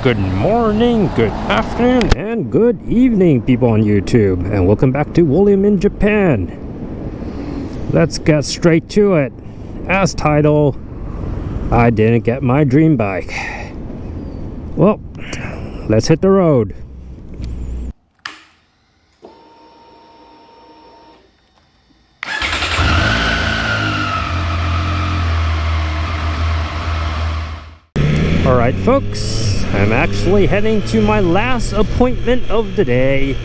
Good morning, good afternoon, and good evening, people on YouTube, and welcome back to William in Japan. Let's get straight to it. As titled, I didn't get my dream bike. Well, let's hit the road. Alright folks, I'm actually heading to my last appointment of the day.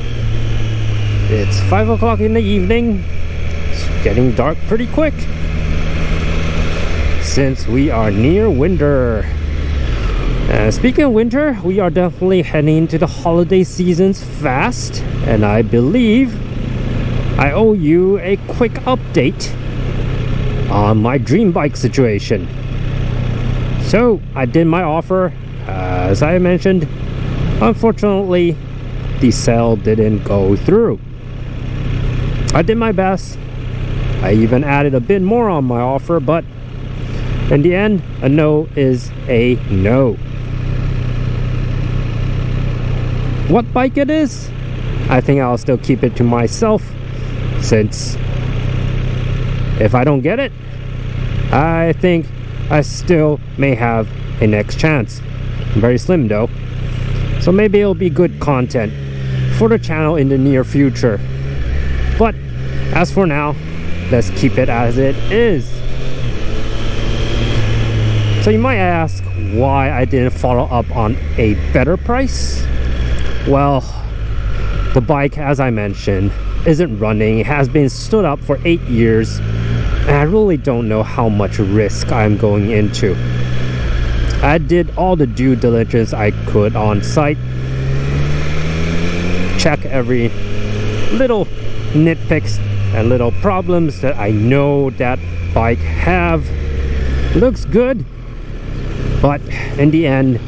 It's 5 o'clock in the evening. It's getting dark pretty quick, since we are near winter. Speaking of winter, we are definitely heading into the holiday seasons fast, and I believe I owe you a quick update on my dream bike situation. So I did my offer, as I mentioned. Unfortunately, the sale didn't go through. I did my best. I even added a bit more on my offer, but in the end, a no is a no. What bike it is, I think I'll still keep it to myself, since if I don't get it, I think I still may have a next chance. Very slim though, so maybe it'll be good content for the channel in the near future. But as for now, let's keep it as it is. So you might ask why I didn't follow up on a better price. Well, the bike, as I mentioned, isn't running. It has been stood up for 8 years, and I really don't know how much risk I'm going into. I did all the due diligence I could on site. Check every little nitpicks and little problems that I know that bike have. Looks good, but in the end,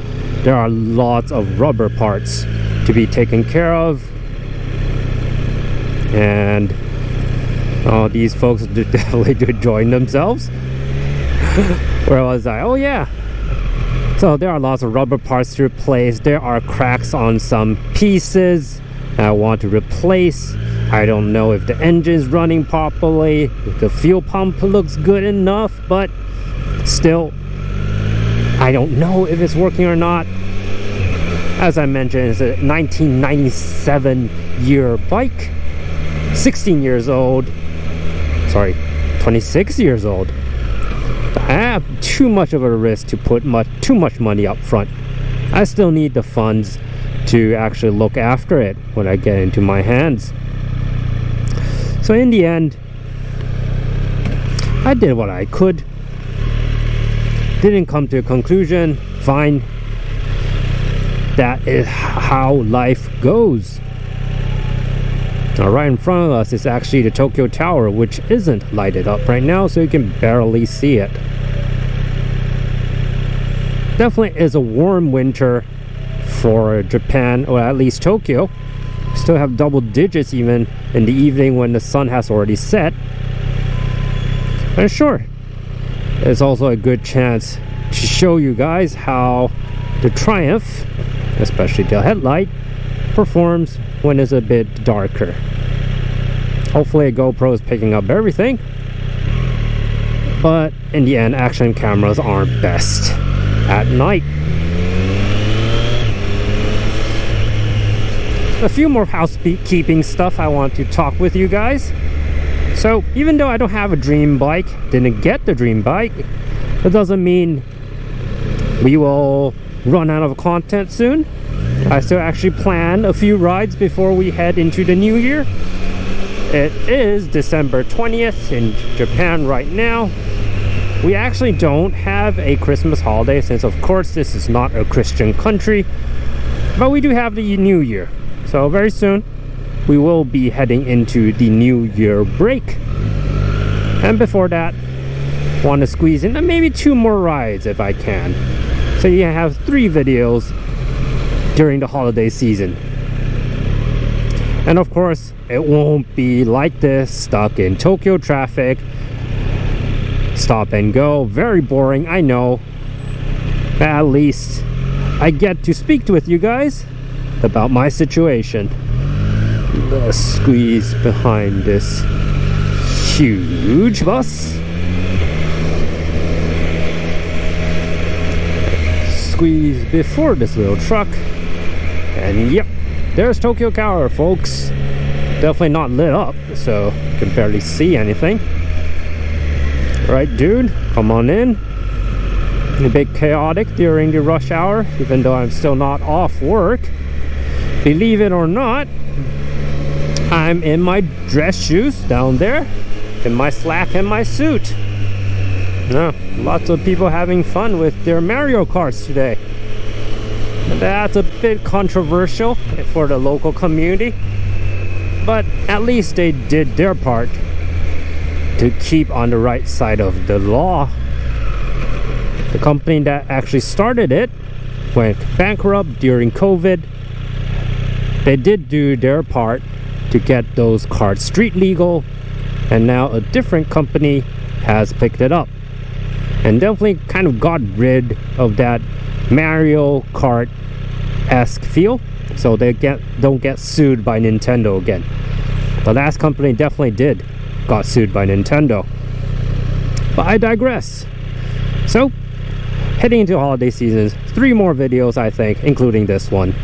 there are lots of rubber parts to be taken care of. And these folks definitely do enjoying themselves. Where was I? Oh yeah. So there are lots of rubber parts to replace. There are cracks on some pieces I want to replace. I don't know if the engine's running properly, if the fuel pump looks good enough, but still, I don't know if it's working or not. As I mentioned, it's a 1997 year bike. 16 years old. Sorry, 26 years old. I have too much of a risk to put too much money up front. I still need the funds to actually look after it when I get into my hands. So in the end, I did what I could. Didn't come to a conclusion. Fine. That is how life goes. Now, right in front of us is actually the Tokyo Tower, which isn't lighted up right now, so you can barely see it. Definitely is a warm winter for Japan, or at least Tokyo. Still have double digits even in the evening when the sun has already set. And sure, it's also a good chance to show you guys how the Triumph, especially the headlight, performs when it's a bit darker. Hopefully a GoPro is picking up everything, but in the end, action cameras aren't best at night. A few more housekeeping stuff I want to talk with you guys. So even though I don't have a dream bike, didn't get the dream bike, that doesn't mean we will run out of content soon. I still actually plan a few rides before we head into the new year. It is December 20th in Japan right now. We actually don't have a Christmas holiday, since of course this is not a Christian country, but we do have the New Year. So very soon we will be heading into the New Year break. And before that, want to squeeze in maybe 2 more rides if I can. So you can have 3 videos during the holiday season. And of course, it won't be like this, stuck in Tokyo traffic, stop and go. Very boring, I know. But at least I get to speak with you guys about my situation. Let's squeeze behind this huge bus. Squeeze before this little truck. And yep, there's Tokyo Tower, folks. Definitely not lit up, so you can barely see anything. Right, dude, come on in. A bit chaotic during the rush hour, even though I'm still not off work. Believe it or not, I'm in my dress shoes down there, in my slack and my suit. Lots of people having fun with their Mario Karts today. That's a bit controversial for the local community, but at least they did their part to keep on the right side of the law. The company that actually started it went bankrupt during COVID. They did do their part to get those carts street legal, and now a different company has picked it up and definitely kind of got rid of that Mario Kart-esque feel, so they don't get sued by Nintendo again. The last company definitely got sued by Nintendo. But I digress. So, heading into holiday seasons, 3 more videos I think, including this one.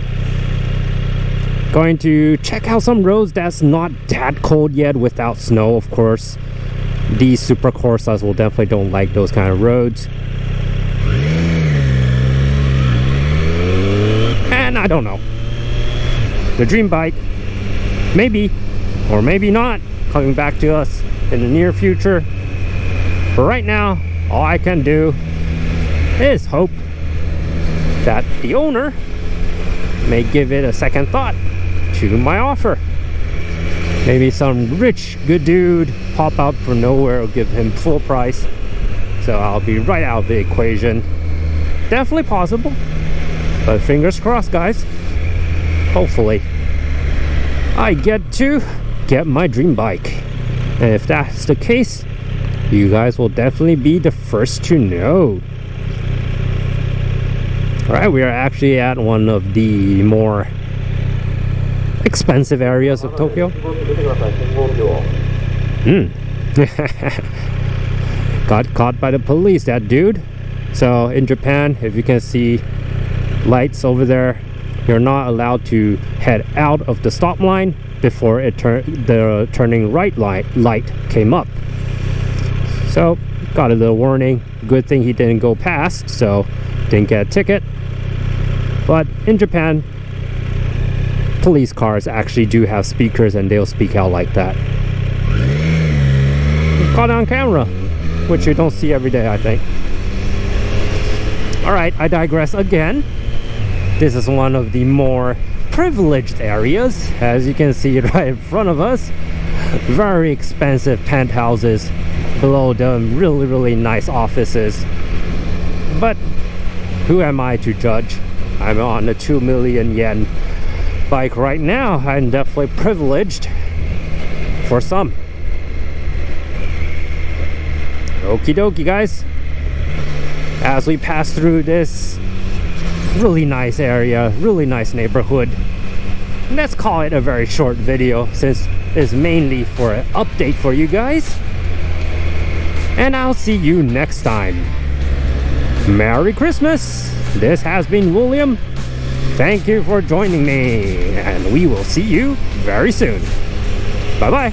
Going to check out some roads that's not that cold yet without snow, of course. These super Corsas will definitely don't like those kind of roads. And I don't know. The dream bike, maybe or maybe not, coming back to us in the near future. But right now, all I can do is hope that the owner may give it a second thought to my offer. Maybe some rich good dude pop out from nowhere will give him full price, so I'll be right out of the equation. Definitely possible, but fingers crossed, guys. Hopefully I get to get my dream bike, and if that's the case, you guys will definitely be the first to know. Alright, we are actually at one of the more expensive areas of Tokyo. Got caught by the police, that dude. So in Japan, if you can see lights over there, you're not allowed to head out of the stop line before the turning right light came up. So got a little warning. Good thing he didn't go past, so didn't get a ticket. But in Japan, police cars actually do have speakers and they'll speak out like that. Caught on camera, which you don't see every day, I think. Alright, I digress again. This is one of the more privileged areas, as you can see right in front of us. Very expensive penthouses below them, really nice offices. But who am I to judge? I'm on a 2 million yen bike right now. I'm definitely privileged for some. Okie dokie, guys. As we pass through this really nice area, really nice neighborhood, let's call it a very short video since it's mainly for an update for you guys. And I'll see you next time. Merry Christmas! This has been William. Thank you for joining me, and we will see you very soon. Bye bye.